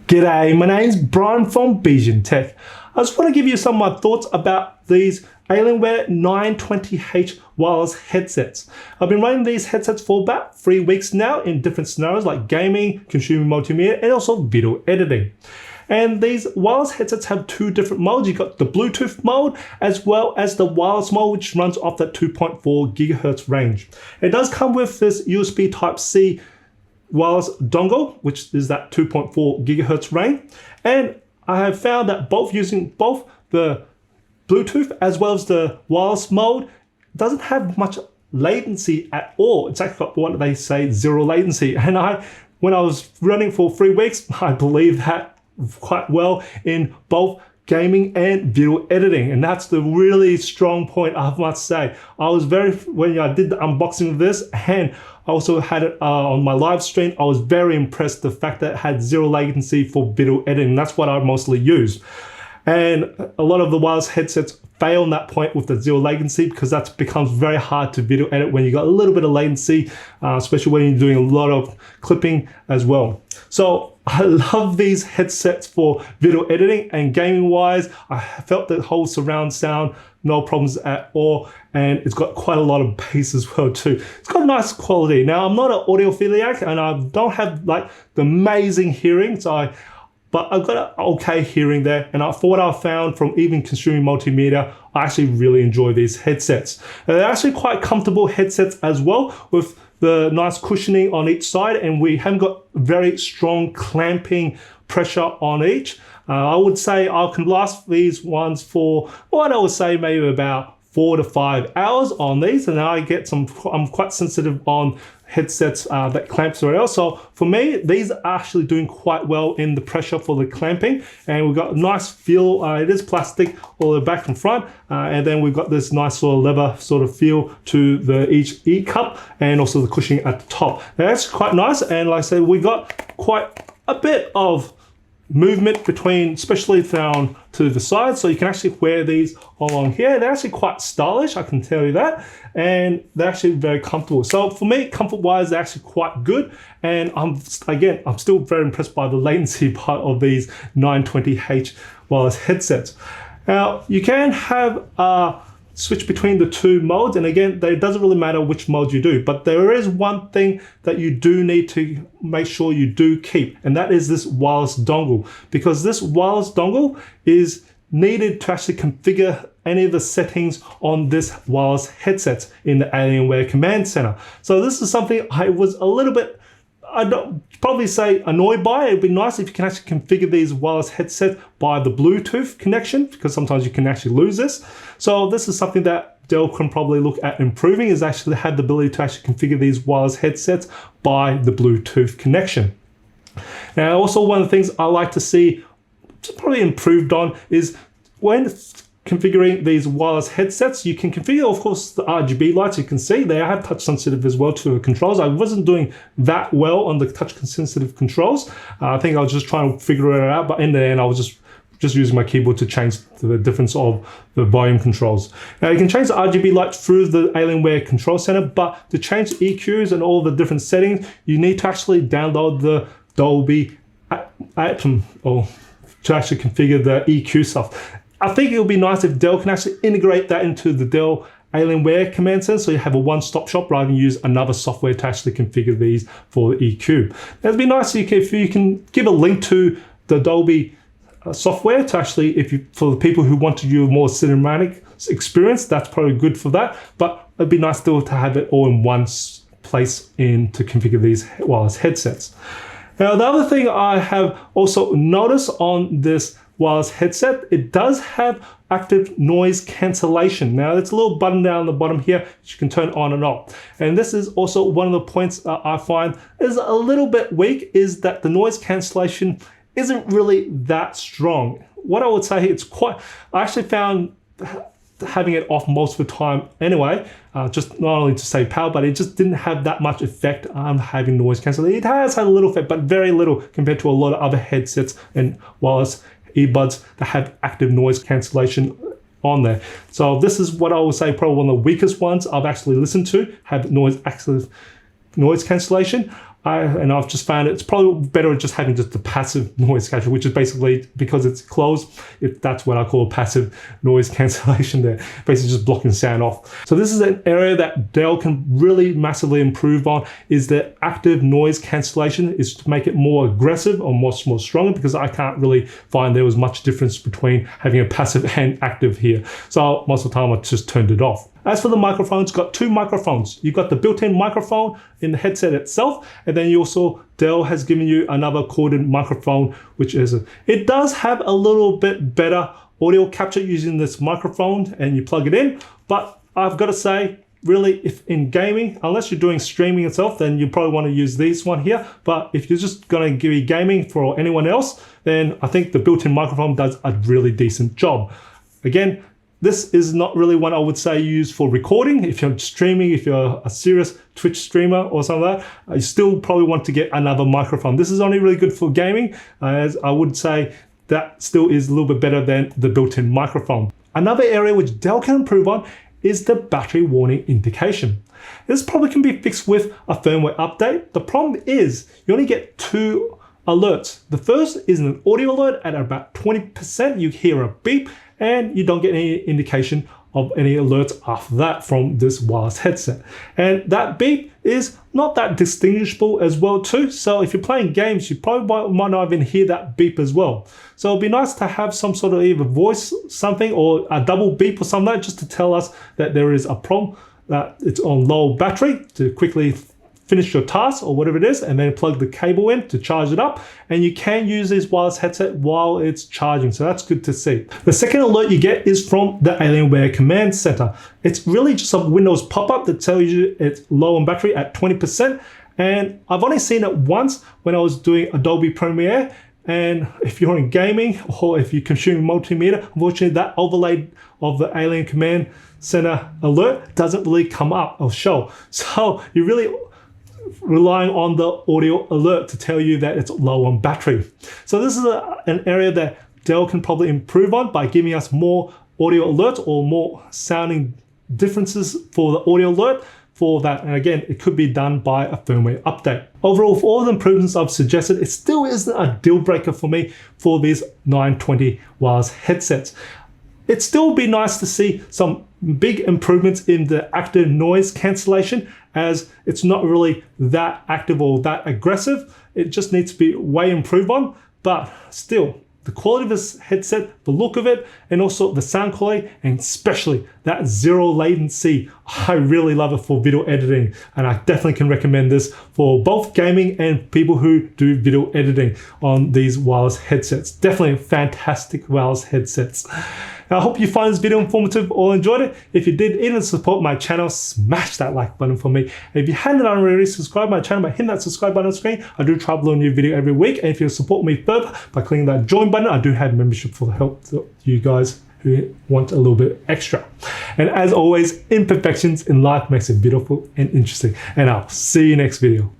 G'day, my name's Brian from BsianTech. I just want to give you some of my thoughts about these Alienware AW920H wireless headsets. I've been running these headsets for about 3 weeks now in different scenarios like gaming, consumer multimedia, and also video editing. And these wireless headsets have two different modes. You've got the Bluetooth mode as well as the wireless mode, which runs off that 2.4 gigahertz range. It does come with this USB Type-C wireless dongle, which is that 2.4 gigahertz range. And I have found that using both the Bluetooth as well as the wireless mode doesn't have much latency at all. It's actually got what they say, zero latency. And when I was running for 3 weeks, I believe that quite well in both gaming and video editing, and that's the really strong point, I must say. When I did the unboxing of this, and I also had it on my live stream, I was very impressed with the fact that it had zero latency for video editing. That's what I mostly use. And a lot of the wireless headsets fail on that point with the zero latency, because that becomes very hard to video edit when you got a little bit of latency, especially when you're doing a lot of clipping as well. So I love these headsets for video editing, and gaming wise, I felt the whole surround sound, no problems at all. And it's got quite a lot of bass as well too. It's got nice quality. Now, I'm not an audiophiliac and I don't have like the amazing hearing, but I've got an okay hearing there, and for what I've found from even consuming multimedia, I actually really enjoy these headsets. And they're actually quite comfortable headsets as well, with the nice cushioning on each side, and we haven't got very strong clamping pressure on each. I would say I can last these ones for what I would say maybe about 4 to 5 hours on these, and I'm quite sensitive on headsets that clamps very well. So for me, these are actually doing quite well in the pressure for the clamping, and we've got a nice feel. It is plastic all the back and front, and then we've got this nice sort of leather sort of feel to each ear cup, and also the cushioning at the top. Now, that's quite nice, and like I said, we got quite a bit of movement between, especially down to the side, so you can actually wear these along here. They're actually quite stylish, I can tell you that, and they're actually very comfortable. So for me, comfort wise, they're actually quite good, and I'm still very impressed by the latency part of these 920H wireless headsets. Now, you can have switch between the two modes, and again, it doesn't really matter which mode you do, but there is one thing that you do need to make sure you do keep, and that is this wireless dongle, because this wireless dongle is needed to actually configure any of the settings on this wireless headset in the Alienware Command Center. So this is something I was a little bit, I'd probably say annoyed by. It'd be nice if you can actually configure these wireless headsets by the Bluetooth connection, because sometimes you can actually lose this. So this is something that Dell can probably look at improving, is actually have the ability to actually configure these wireless headsets by the Bluetooth connection. Now, also one of the things I like to see probably improved on is when configuring these wireless headsets, you can configure, of course, the RGB lights. You can see they have touch sensitive as well to the controls. I wasn't doing that well on the touch sensitive controls. I think I was just trying to figure it out, but in the end, I was just using my keyboard to change the difference of the volume controls. Now, you can change the RGB lights through the Alienware Control Center, but to change the EQs and all the different settings, you need to actually download the Dolby Atom to actually configure the EQ stuff. I think it would be nice if Dell can actually integrate that into the Dell Alienware Command Center, so you have a one-stop shop rather than use another software to actually configure these for the EQ. Now, it'd be nice if you can give a link to the Dolby software to actually, for the people who want to do a more cinematic experience, that's probably good for that. But it'd be nice still to have it all in one place to configure these wireless headsets. Now, the other thing I have also noticed on this wireless headset, it does have active noise cancellation. Now, it's a little button down the bottom here which you can turn on and off. And this is also one of the points I find is a little bit weak, is that the noise cancellation isn't really that strong. What I would say, I actually found having it off most of the time anyway, just not only to save power, but it just didn't have that much effect on having noise cancellation. It has had a little effect, but very little compared to a lot of other headsets and wireless earbuds that have active noise cancellation on there. So this is what I would say probably one of the weakest ones I've actually listened to have active noise cancellation. and I've just found it's probably better just having just the passive noise cancellation, which is basically, because it's closed, that's what I call passive noise cancellation there, basically just blocking sound off. So this is an area that Dell can really massively improve on, is the active noise cancellation, is to make it more aggressive or more stronger, because I can't really find there was much difference between having a passive and active here. So most of the time I just turned it off. As for the microphones, got two microphones. You've got the built-in microphone in the headset itself, and then you also, Dell has given you another corded microphone, which is, it does have a little bit better audio capture using this microphone, and you plug it in, but I've got to say, really, if in gaming, unless you're doing streaming itself, then you probably want to use this one here. But if you're just going to give you gaming for anyone else, then I think the built-in microphone does a really decent job. Again, this is not really one I would say use for recording. If you're streaming, if you're a serious Twitch streamer or something like that, you still probably want to get another microphone. This is only really good for gaming, as I would say that still is a little bit better than the built-in microphone. Another area which Dell can improve on is the battery warning indication. This probably can be fixed with a firmware update. The problem is you only get two alerts. The first is an audio alert at about 20%. You hear a beep, and you don't get any indication of any alerts after that from this wireless headset. And that beep is not that distinguishable as well too. So if you're playing games, you probably might not even hear that beep as well. So it'd be nice to have some sort of either voice something or a double beep or something like that, just to tell us that there is a problem, that it's on low battery, to quickly finish your task or whatever it is, and then plug the cable in to charge it up. And you can use this wireless headset while it's charging, so that's good to see. The second alert you get is from the Alienware Command Center. It's really just a Windows pop-up that tells you it's low on battery at 20%. And I've only seen it once when I was doing Adobe Premiere. And if you're in gaming or if you're consuming multimedia, unfortunately that overlay of the Alien Command Center alert doesn't really come up or show. So you really relying on the audio alert to tell you that it's low on battery. So this is an area that Dell can probably improve on by giving us more audio alerts or more sounding differences for the audio alert for that. And again, it could be done by a firmware update. Overall, for all the improvements I've suggested, it still isn't a deal breaker for me for these 920 wireless headsets. It'd still be nice to see some big improvements in the active noise cancellation, as it's not really that active or that aggressive. It just needs to be way improved on, but still, the quality of this headset, the look of it, and also the sound quality, and especially that zero latency, I really love it for video editing, and I definitely can recommend this for both gaming and people who do video editing on these wireless headsets. Definitely fantastic wireless headsets. I hope you find this video informative or enjoyed it. If you did, even support my channel, smash that like button for me. And if you hadn't already, subscribe to my channel by hitting that subscribe button on the screen. I do try to upload a new video every week. And if you support me further by clicking that join button, I do have membership for the help to you guys who want a little bit extra. And as always, imperfections in life makes it beautiful and interesting. And I'll see you next video.